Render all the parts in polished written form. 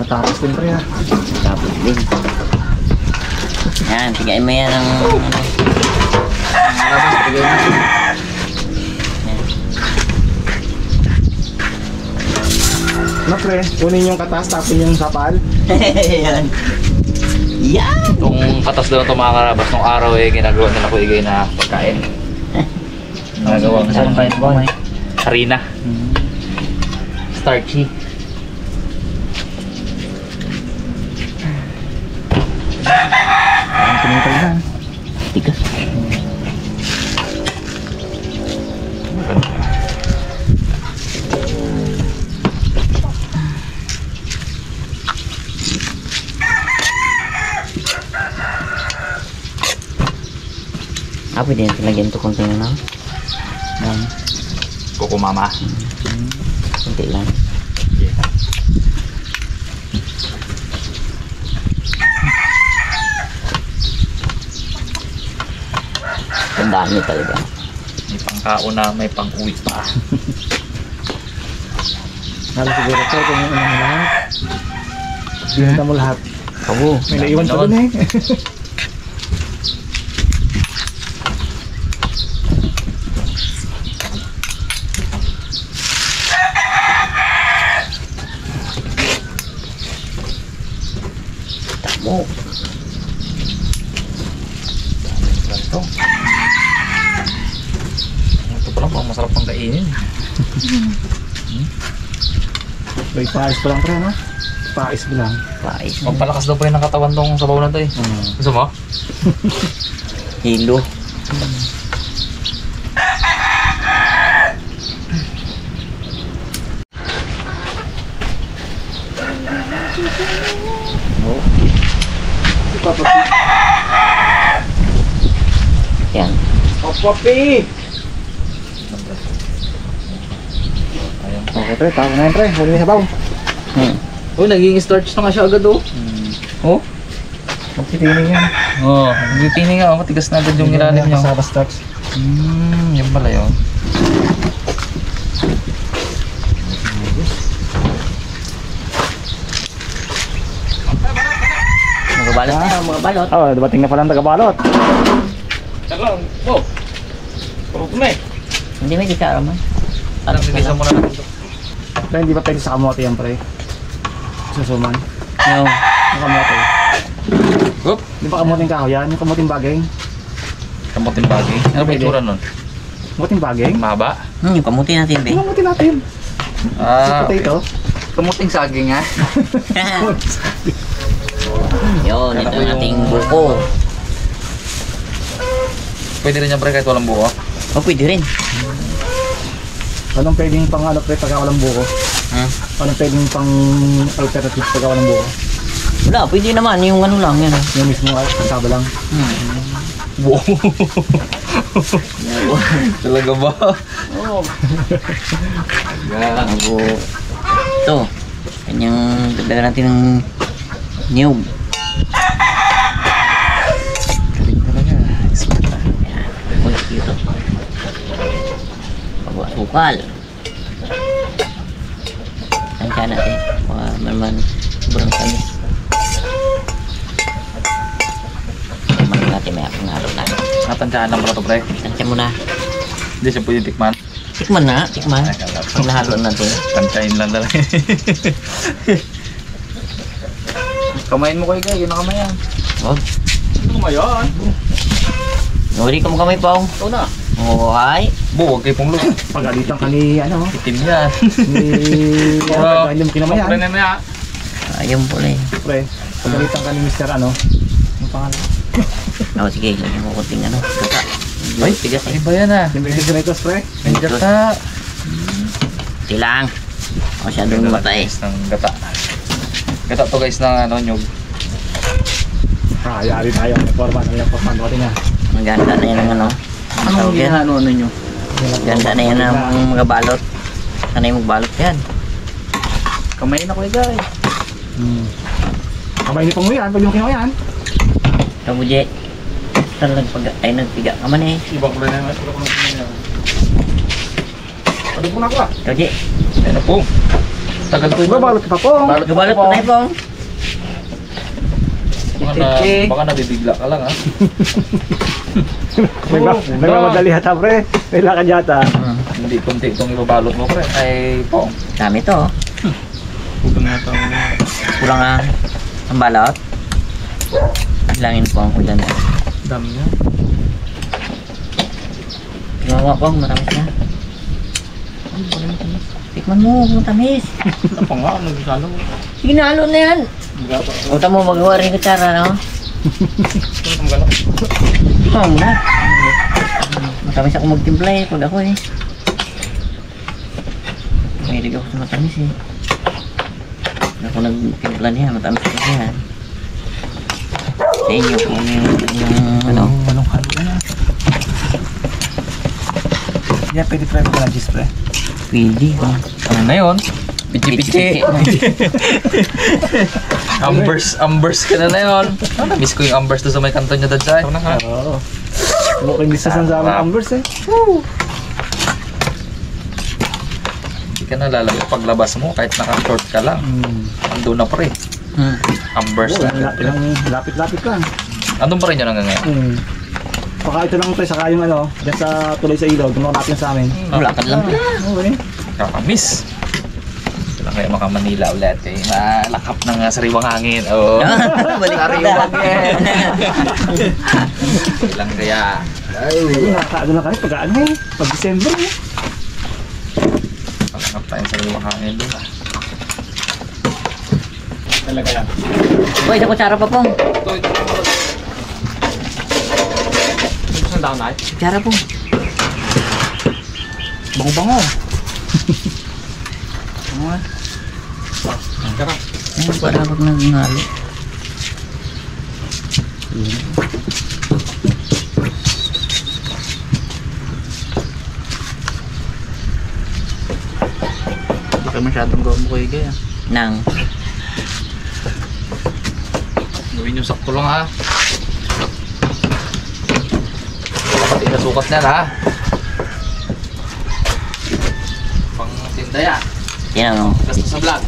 Matapos din pre ha. Tapos din. Yan, tigain mo yan ng ano. Tapos bigay na. Ano pre? Kunin yung katas tapin yung sapal. Yan. Yan. Itong katas daw ito mga karabas, nung araw eh ginagawa nila ko igay na pagkain. Nagawa ko sa kain mo eh. Harina. Starchy. Ang pinintay na. Tigas. Apa din lagyan to konti na lang. Kuko mama. Konti lang. Ang dami talaga. May pangkauna, may pang-uwi pa. Halos siguro po kung ano mo lahat. Binenta mo lahat. Abo. May naiwan pa dun eh. Tamo. Ito pa lang pang masarap pang kainin. May pais pa lang pre no? Pais pa lang. Pais. Magpalakas daw pa rin ng katawan tong sabaw na to eh. Gusto mo? Hilo. Oo. Si Papa P. Yan. Papa P! Okay pre, tama na yun pre. Huli na sabaw. Oh, naging starch na nga siya agad oh. Oh? Magtitining yan. Oo, nagtitini nga oh, matigas na agad yung ilalim niya. Kasama starch. Yan pala yun. Magabalot na, mga balot. Oh, dumating na pala ang taga-balot. Teka, oh. Puro na eh. Hindi may gitara man. Alam, nagisa mo na natin ito. Pero hindi ba pwede sa kamote yan pre? Susuman. Yung Yung kamote. Oop. Di ba kamoting kahoy yan? Yung kamoting bagay? Kamutin bagay. Ano ba Pwede. itsura nun? Kamoting bagay? Mahaba? yung kamuti natin, be. Yung kamote natin. Ah, Potato. kamuting saging ha? Yun, ito ang ating buko. Pwede rin yan pre kahit walang buo. O, pwede rin. Anong pwedeng pang ano pre pagka walang buko? Anong pwedeng pang alternative pagka walang buko? Wala, pwede naman. Yung ano lang, yan. Yung mismo kasaba lang. Wow. Talaga ba? Oo. Bago. Ito. Kanyang dagdagan natin ng niyog. Galing talaga. Yan. Ulit dito. Bago asukal. Tansya natin. Baka man sobrang tamis. Tikman natin may akong harap na. Natansyahan lang pala ito pre. Tansya mo na. Hindi siya pwede tikman. Tikman na. Tikman. Pag nahalo natin. Tansyahin lang talaga. Kamayin mo kayo guys. Yun ang kamayan. Huwag. Ano kumayan? Nuri ka mo kamay pa. Ito na. Ay. Bo, huwag kayo pong luto. Pagalitan ka ni ano? Itim yan. Ni... Hindi mo kinamayan. Pre na na. Ayun po eh. Pre, pagalitan ka ni Mr. ano? Ang pangalan? Oh, sige. Lagyan mo kunting ano. Gata. Ay, tigas eh. iba yan ah. Yung refrigerators pre? May gata. Silang. O siya doon mata eh. Ng gata. Gata to guys ng ano, nyug. Ah, yari tayo. May forma na yung forma natin niya. Ang ganda na yan ng ano. Anong ginano nyo? Ganda na yan ng mga balot. Sana yung magbalot yan. Kamayin ako guys. Kamay ni Panguyan, pag yung kinawayan. Kabuje. Talagang pag ay nagpiga ka man eh. Ibang kulay na naman. Ibang kulay na naman. Pwede po na ako ah. Kabuje. Ayun na po. Tagal ko Babalot ka pa po. Gabalot pa tayo pong. Baka nabibigla ka lang ha. Nagmamadali hata pre. May lakad yata. Hindi kunti itong ibabalot mo pre. Ay pong. Dami to. Kulang ang balot. Langin pong ulan na. Dami niya. Kimawa pong, matamis na. Tikman mo, matamis. Ano pa nga? Nagsalo mo. Hinalo na yan. Punta mo magawa rin kutsara, no? Tikman mo na. Matamis ako magtimpla eh, pag ako eh. Mahilig ako sa matamis eh. Pag ako nagtimpla niya, matamis ako siya. Sa inyo kung yung ano. Anong halo na? Yeah, pwede try ko na cheese pre. Pwede ko. Ano na yun? Pichi-pichi. Ambers ka na yun. Miss ko yung ambers doon sa may kanto niya dad. Oo. Mukhang di sa Sanzama Ambers eh. Hindi ka na lalayo paglabas mo kahit naka-short ka lang. Andun na pre. Ambers na. Lapit-lapit lang. Andun pa rin yun hanggang ngayon. Baka ito lang pre, saka yung ano, dyan sa tuloy sa ilaw, dumakapit na sa amin. Lakad lang. Okay. Kakamiss. Ito lang kaya maka Manila ulit eh. Malakap ng sariwang hangin. Oo. Balik ka Sariwang hangin. Ito lang kaya. Nakakaano lang kami pag ano eh, pag December eh. Malakap tayong sariwang hangin doon. Talaga yan. Uy, sa kutsara pa pong. Saan daw na? Kutsara pong. Bango-bango. Ayun, para pag nagngalo. Hindi ka masyadong gawin mo kayo kaya. Nang. Gawin yung sakto lang ha. Pati na sukat niyan ha. Pang tinda yan. Yan o. Gasto sa vlog.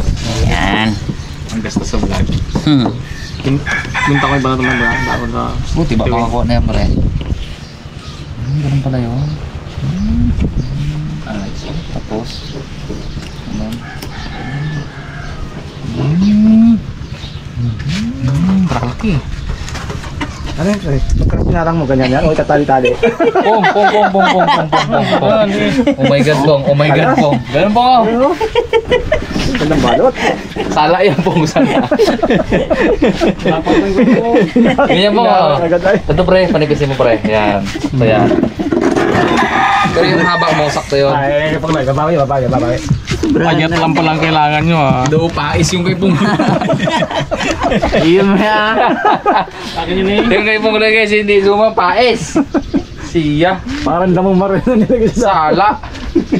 Yan. Ang gasto sa vlog. Punta ko yung balat naman ba? Bago na. Buti ba makakuha na yan pare? Ganun pala yun. Tapos. Brakalaki. Ano yun pre? Pagka sinarang mo ganyan yan, o itatali-tali. Pong. Oh my god, Pong. Oh my god, Pong. Ganun po ako. Gandang balot. Sala yan, Pong. Sala. Ganyan po ako. Ito pre, panipisin mo pre. Yan. Ito yan. Pero yung haba mo, sakto yun. Ay, babawi. Panyat lang palang kailangan nyo ah. Do, pais yung kay Pong. Iyon mo yan. Akin yun eh. Yung kay Pong lagay, hindi suma, pais. Siya. Parang damong marin na nilagay sa... Sala.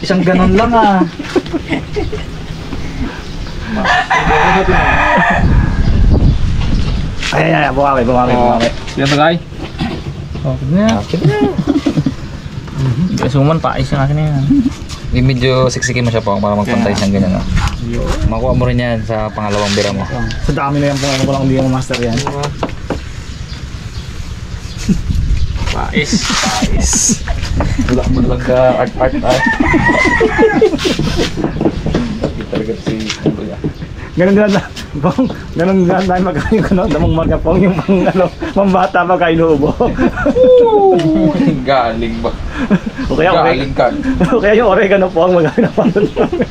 Isang ganon lang ah. Ay, bukawi. Sige tagay. Okay na. Kasuman pais yung akin na yan. Medyo siksikin mo siya po para magpantay siyang ganyan. Ah. Makuha mo rin yan sa pangalawang bira mo. Sa dami na yan po, ano ko lang hindi yung master yan. Pais. Wala mo lang ka art. Talaga si Kuya. Ganun din na magkain ko no, damong marga pong yung pambata pagka inuubo. Galing ba? O kaya Galing ka. o kaya yung oregano po ang magkain na pangit namin.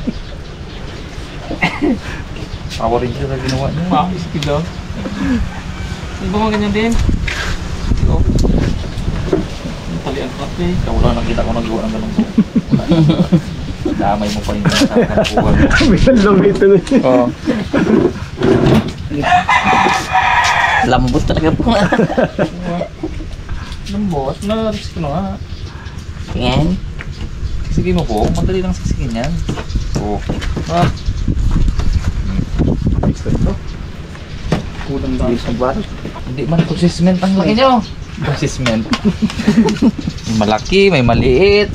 Ako rin siya na ginawa niya. Pais kita. Hindi ba mga ganyan din? Ito. Talian ko eh. Wala nakita ko nagawa ng ganun. Damay mo pa yung nakuha mo. Bilang lumito. Oo. Lambot talaga po. Lambot. Na-risk ko na nga. Yan. Sisigin mo po. Madali lang sisigin yan. Oo. Kulang ba? Hindi man consistent ang laki nyo. Consistent. May malaki, may maliit.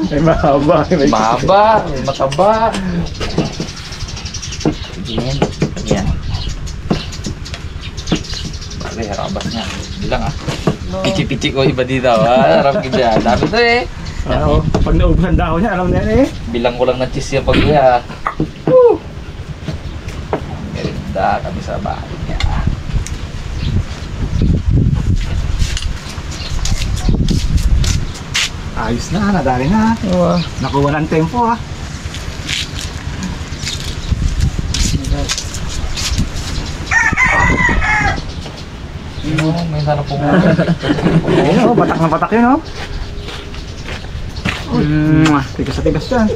May mahaba. Mahaba, may mataba. Yan. Yan. Bagay, harabas niya. Bilang ah. Pichi-pichi ko iba dito. Harap ko dyan. Dami to eh. Ano, pag naubusan dahon niya, alam na yan eh. Bilang ko lang ng cheese yung pag-uya. Ganda kami sa bahay niya. Ayos na, nadali na. Oo. Nakuha ng tempo ah. May sana po mo. Ayun oh, batak na batak yun oh. Tigas na tigas yan.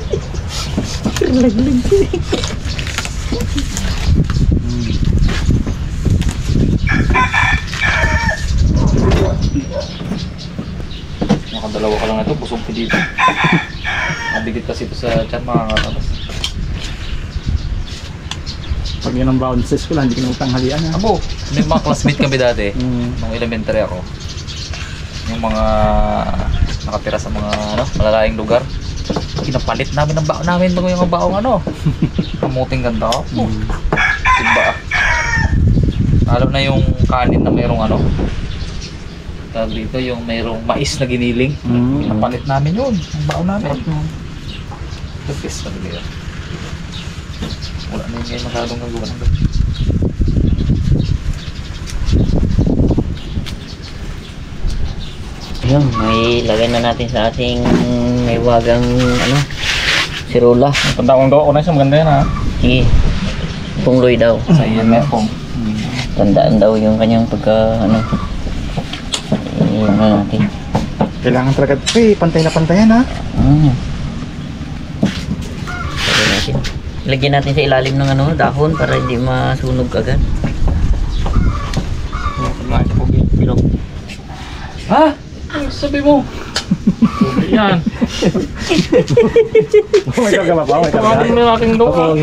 Nakadalawa ka lang na ito, busog ko dito. Nabigit kasi ito sa tiyan mga karabas. Pag yun ang bound sa school, hindi ka nang tanghalian ah. Abo, may mga classmate kami dati. Mm. Nung elementary ako. Yung mga nakatira sa mga malalayang lugar. Kinapalit namin ang baon namin bago yung baong kamuting ganda ko. Diba? Alam na yung kanin na mayroong tawag dito yung mayroong mais na giniling. Kinapalit namin yun. Ang baon namin. The best talaga yun. Wala na yung ngayon masyadong nagawa ng ganun. Yun, may lagay na natin sa ating may wagang sirula. Tandaan ko na siya, maganda yan ha. Sige. Pungloy daw. Sa iyan na pong. Tandaan daw yung kanyang pagka yung natin. Kailangan talaga pantay na pantayan ha. Lagyan natin. Lagyan natin sa ilalim ng dahon para hindi masunog agad. Ha? Ano sabi mo? Yan. May karga ba pa? May Tawagin karga? mo yung aking doon.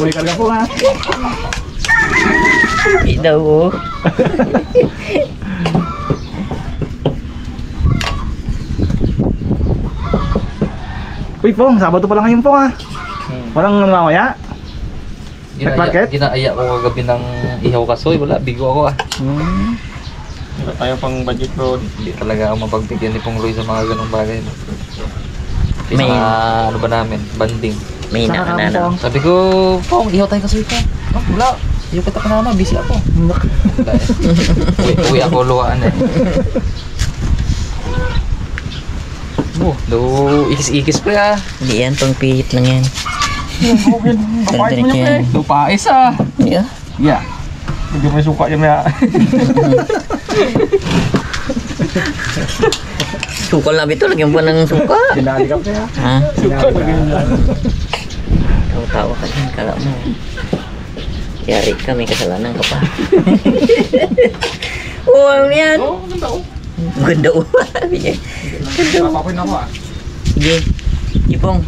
May karga po ha. Hindi daw oh. Uy Pong, Sabado pa lang ngayon Pong ha. Walang mamaya. Market? Ginaaya ko kagabi ng ihaw kasoy. Wala, bigo ako ah. Wala tayo pang budget bro. Hindi talaga ako mapagbigyan ni Pong Roy sa mga ganong bagay. May- Mga ba namin, banding. May Saka ka, na. Pong. Sabi ko, Pong, ihaw tayo kasoy Pong. Oh, wala. Ihaw kita ka na, busy ako. Wala eh. Uwi ako luhaan eh. Do ikis-ikis pa ya. Hindi yan, pang pihit lang yan. Diretso yan. Do pais ah. Yeah. Yeah. Hindi mo suka yan na. Sukal na bito, lagyan pa ng suka. Sinali ka pa ha. Ha? Sinali ka. Tawa ka din, kala mo. Yari ka, may kasalanan ka pa. Oo, ano yan? Oo, ganda ko. Ganda o. Sabi niya. Papakoy na ako ah. Sige. Ipong.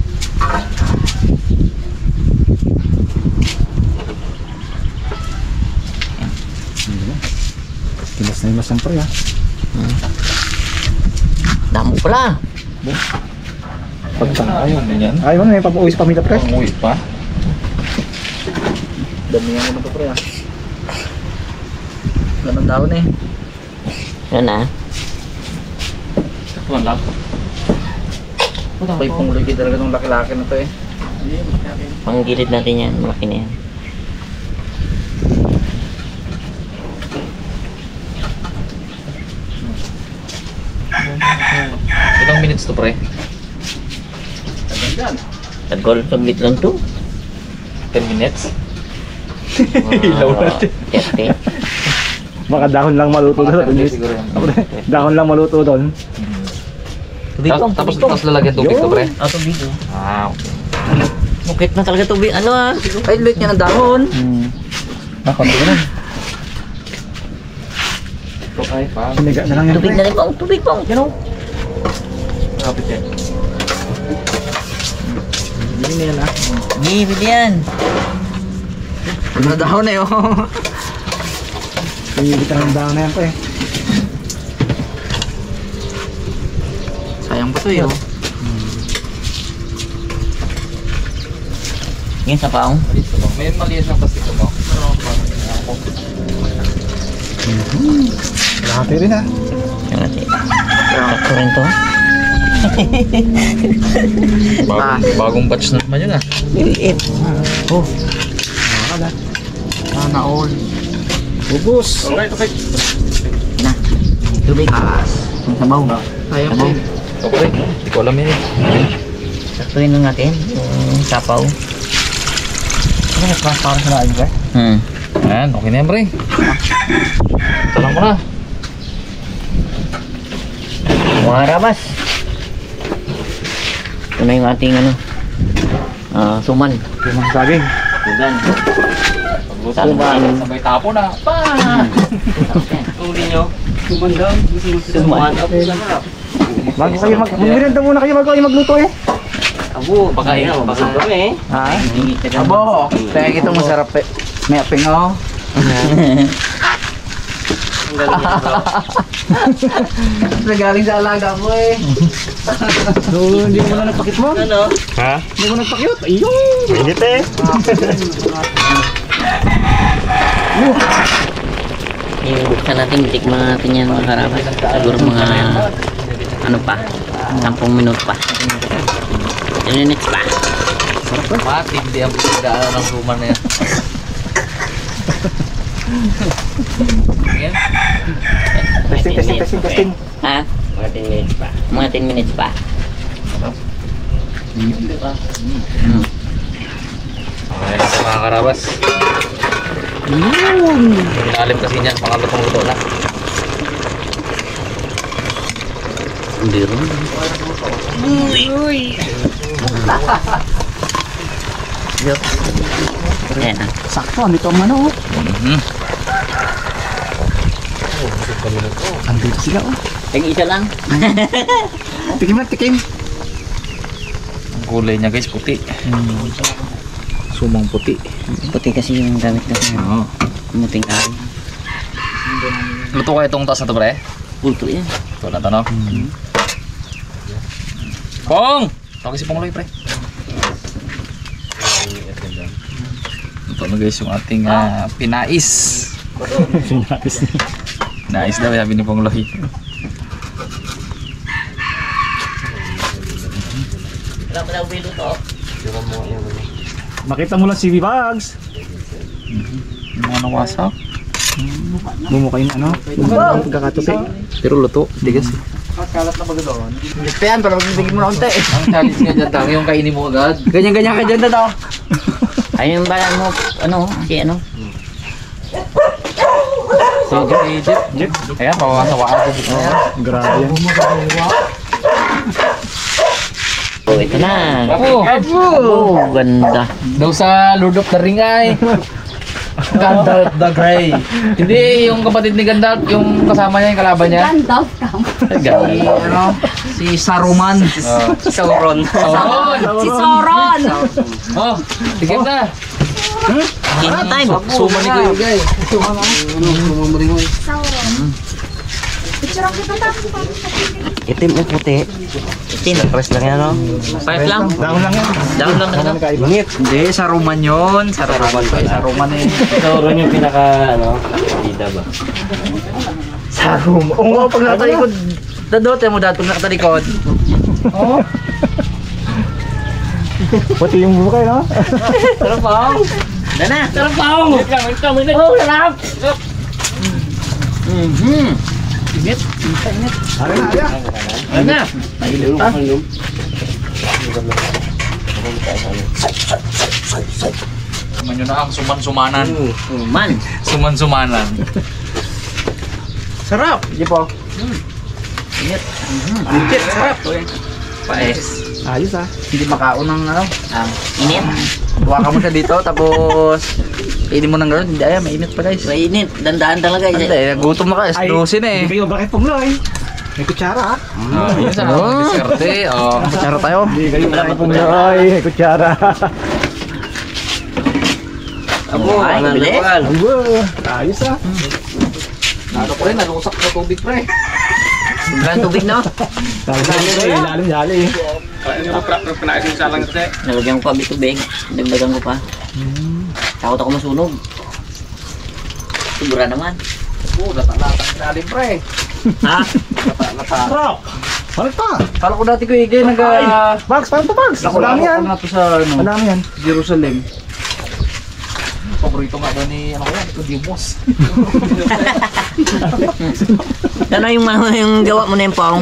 Timas na yung masang pre ha. Damo pala. Pagtang. Ayun na yan. Ayaw na yung papuwi sa pamilya pre. Umuwi pa. Dami nga naman ito pre ha. Ganang daon eh. Ano na? Tuwan lang. May pungloy talaga ng laki-laki na to eh. Panggilid natin yan. Malaki na yan. Ilang minutes to pre? Tagol, saglit lang to. 10 minutes? Ilaw natin. 30. Baka dahon lang maluto Mga doon. 30 siguro yan. Dahon lang maluto doon. Tubig pong, Tapos tubig pong. tapos lalagyan tubig to pre? Ah, tubig oh. Ah, okay. Mukit na talaga tubig. Ano ah? Ay, luit niya ng dahon. Ako na yun. Okay, pa. Siniga na lang yan Tubig pre. na rin pong, tubig pong. Yan oh. Kapit yan. Hindi na yan ha. Hindi, pwede yan. Ano dahon eh oh. Pinigit na ng dahon na yan pre. Sayang pa to yun. Yung sa paong. May maliit na plastic ko mo. Lahat rin ah. Yung ati. Sakto rin to. Bagong batch na naman yun ah. Liliit. Oh. Nakakala. Sana all. Ubus. Okay. Na. Tubig. Ang sabaw. Ayaw Sabaw. Okay, hindi ko alam yun eh. Saktuin lang natin. Yung sapaw. Ano mas transparent na ayun ba? Ayan, okay na yan pre. Talang mo na. Mga rabas. Ito na yung ating ano. Suman. Yung mga saging. Sugan. Pagluto ba? Sabay tapo na. Uli nyo. Sumandang. Suman. Bago kayo magmirenda muna kayo bago kayo magluto eh. Abo, baka ikaw. Baka kami eh. Ha? Abo, kaya kita masarap eh. May aping oh. Nagaling sa alaga mo eh. So, hindi mo na nagpakit mo? Ano? Ha? Hindi mo nagpakyut? Ayun! Init eh. Yung buksan natin, tikman natin yan mga karabas. Siguro mga ano pa, 10 minuto pa. 10 minutes pa. Matindi ang pagdaan ng suman na yan. Ayan. Testing. Ha? Mga 10 minutes pa. Mga 10 minutes pa. Okay na sa mga karabas. Ilalim kasi niyan, pangalutong luto na. Hindi rin. Ayan ah. Sakto, andito ang mano oh. Andito sila oh. Yung isa lang. Tikim. Ang kulay niya guys, puti. Sumang puti. Puti kasi yung gamit natin. Oo. Muting kari. Luto kayo itong taas na to pre? Pulto yan. Ito na to no? Pong! Tawag si Pong Loy pre. Ito na guys yung ating pinais. Pinais daw sabi ni Pong Loy. Wala pa daw bilo to. Makita mo lang si V-Bags. Yung mga nawasak. Bumukha yung ano. Pagkakatupi. Pero luto. Di kasi. Kalat na baga doon. Yan, para magbibigin mo na unti. Ang challenge nga dyan, Tang, yung kainin mo agad. Ganyan-ganyan ka dyan na to. Ayun ba mo, ano, si ano? So, Jeep. Ayan, mawawasa-wasa ko dito. Grabe yan. Oh, ito na. Oh, Oh, ganda. daw sa Lord of the Ring ay. Gandalf the Grey. Hindi, yung kapatid ni Gandalf, yung kasama niya, yung kalaban niya. Gandalf ka. Si Saruman. Sauron. Sauron! Si Sauron. Oh, tigil na. Game time. Suma ni Kuya Gay. Sauron. Picture ang kita tapos. Itim o puti? Itim. Press lang yan, no? 5 lang. Down lang yan. Down lang na. Bangit. Hindi, Saruman yun. Saruman eh. Sauron yung pinaka, ano, bida ba? Saruman. Oo nga, pag nakatalikod. Dadote mo dati pag nakatalikod. Oo. Pati yung bukay, no? Sarap pa. Dana. Sarap pa ako! Wait lang. Oh, sarap! Init. Ari na. Ano na? Naman yun na ang suman-sumanan. Man. Suman-sumanan. Sarap. Di po. Init. Legit, sarap. Paes. Ayos ah. Hindi makaon ng ano. Init. Buwa ka mo siya dito, tapos ini mo ng gano'n. Hindi ay, mainit pa guys. Mainit. Dandaan talaga. Hindi, gutom na ka. Dosin eh. Hindi kayo bakit pumloy? May kutsara ah. Yun sa diserte. Oh. Kutsara tayo. Hindi kayo bakit pumloy. May kutsara. Abo, ano bilis? Abo, ayos ah. Ano pre, nalusak sa tubig pre. Sobrang tubig no? Lalim. Nalagyan ko pa bitubig. Dagdagan ko pa. Takot ako masunog. Sobra naman. Lata-latang ilalim pre. Ha? Lata-lata. Balik pa. Kala ko dati ko igay Bags, paano to Bags? Madami yan. na to sa ano, Madami yan. Jerusalem. Paborito nga daw ni ano ko yan, Nicodemus. Ano yung gawa mo na yung pang?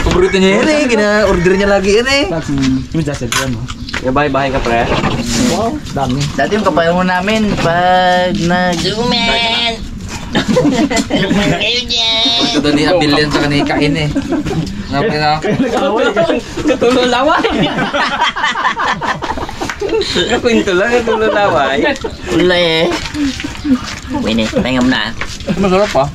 Paborito niya yan eh, order niya lagi yan eh. Bags, yung Justin, yan mo. Bahay ka pre. Wow, dami. Dati yung kapayo namin pag nag-zoom-in. Kayo dyan. Ito daw ni Abilian sa kanina kain eh. Nga pre na. Kaya nag-away. Tulo laway. Kwento lang, tulo laway. Ulay eh. Wini, pahingam na. Masarap pa.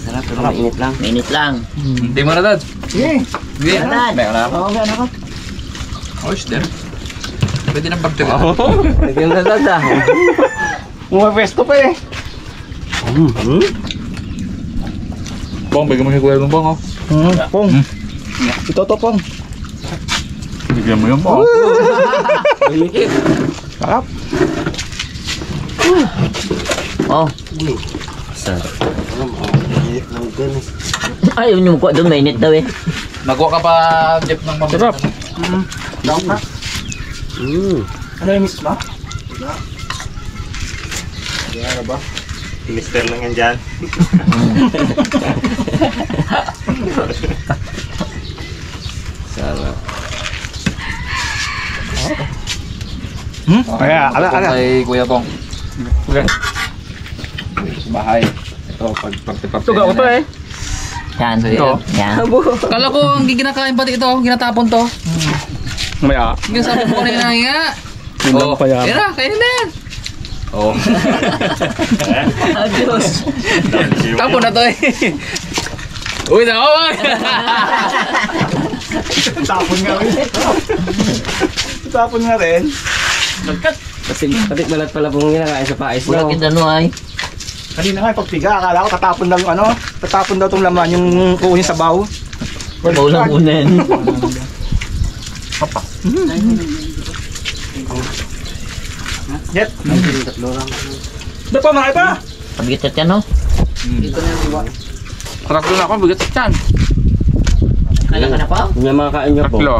Sarap, pero mainit lang. Mainit lang. Hindi mo na dad. Sige. Hindi. Dad. May alam. Oo, yan ako. Oyos din. Pwede na pagtagal. Lagyan na dada. Umapesto pa eh. Bong, bigyan mo si Kuya ng bong oh. Pong. Ito to, Pong. Bigyan mo yung bong. Sarap. Oh. Ayaw niyo ko doon, mainit daw eh. Nagawa ka pa, Jeff, ng mamit. Sarap. Daon ka. Ano yung miss mo? Ano ba? Mister lang yan dyan. Sarap. Kaya, ala. Kay Kuya Bong. Okay. Bahay. Ito, pagti-pagti. Tuga ko to eh. Yan. Ito. Yan. Kala ko, ang ginakain pati ito, ginatapon to. Maya. Ginasabi ko kanina nga. Yun lang pa yan. Yan na, kainin na yan. Oh. Adios. Tapon na to eh. Uy, na ako. Tapon nga rin. Tapon nga rin. Kasi pati balat pala pong ginakain sa pais Wala no. kita no ay. Kanina nga pagpiga, akala ko tatapon daw tong laman yung kuhin sa baw. Baulang unan. Jet. Ito pa, marami pa. Pabigat yan no? Sarap doon ako, bigat sa tiyan. Kaya ka na pa? Yung mga kain niyo po. Tatlo.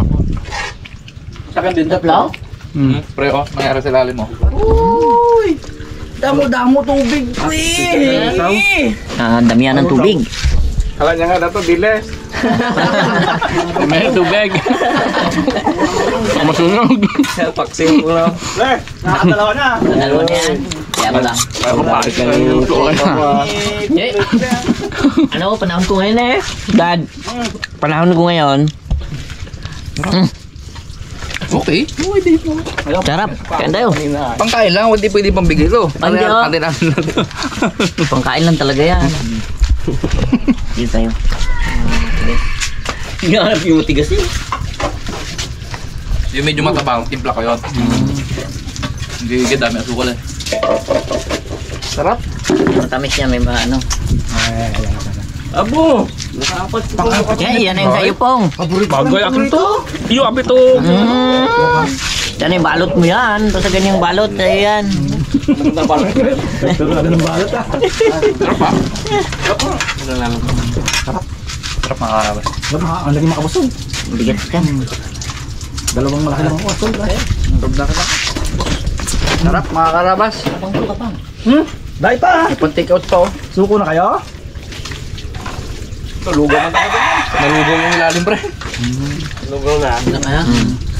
Sakan din Taplaw? Pre, oh, nangyari sa lalim mo. Damo-damo tubig. Ah, damihan ng tubig. Kala niya nga dato, diles. May tubig. Ang masunog. Paksin ko lang. Nakakadalawa na. Dalawa na yan. Kaya mo lang. Bakit ka yung tuwa na? Eh, ano, panahon ko ngayon eh. Dad, panahon ko ngayon. Okay. Sarap, kaya tayo. Pangkain lang, hindi pwede pang bigay to. Hindi, oh. Atin lang to. Pangkain lang talaga yan. Dito tayo. Hinanap yung matigas eh. Yung medyo matabang, timpla ko yun. Hindi dami asukal eh. Sarap. Matamis yan, may mga ano. Abo! Yan, yan na yung sa'yo pong. Bagay akin to. Iyo, abi to. Yan yung balot mo yan. Tapos ganyang balot, yan. Pero ano ng balot ah. Sarap pa. Ano lang. Sarap makakarabas. Ang lagi makabusog. Bigat ka. Dalawang malaki lang ako. Sarap na kita. Sarap makakarabas. Dahil pa. Ipon-take out pa oh. Suko na kayo? Nalugaw na tayo. Nalugaw yung ilalim pre. Lugaw na.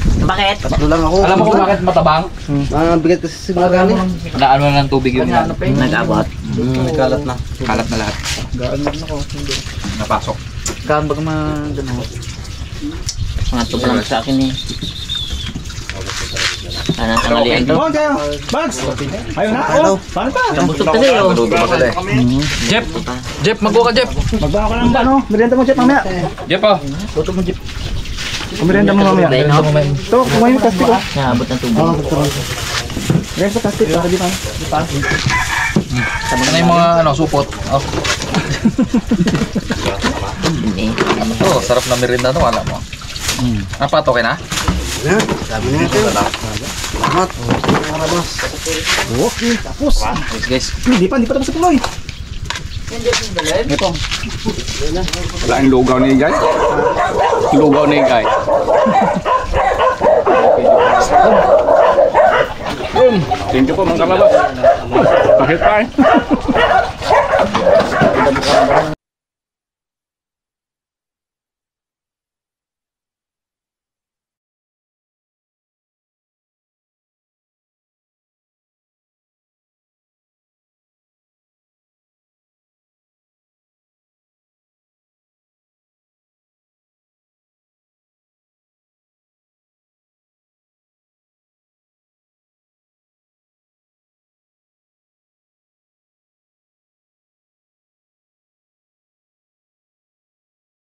Bakit? Tatlo lang ako. Alam mo kung bakit matabang? Bigat kasi siguro gani. Daan mo na ng tubig yun. Nag-abot. Kalat na. Kalat na lahat. Gaan lang ako. Napasok. Kaan baga Mga tubo lang sa akin eh. Sana tangalian to. Buwan kayo. Bags. Ayun na. Oh, paano pa? Busog ka sa'yo. Naluto pa sila eh. Jeff! Jeff, magbuka ka Jeff! Magbawa ko lang ba no? Merienda mo, Chef, mamaya. Jeff oh! Merienda mo mamaya. Ito, kumain yung plastic oh. Naabot ng tubig. Guys, sa plastic. Para di pa. Ano yung mga ano, supot? Oh. Hindi. Oh, sarap na merinda to, alam mo. Napato kayo na? Okay, tapos. Guys, Hindi pa tapos sa tuloy. ito. Wala ang lugaw ni guys. Lugaw ni guys. Thank you po mga kalabas. Bakit pa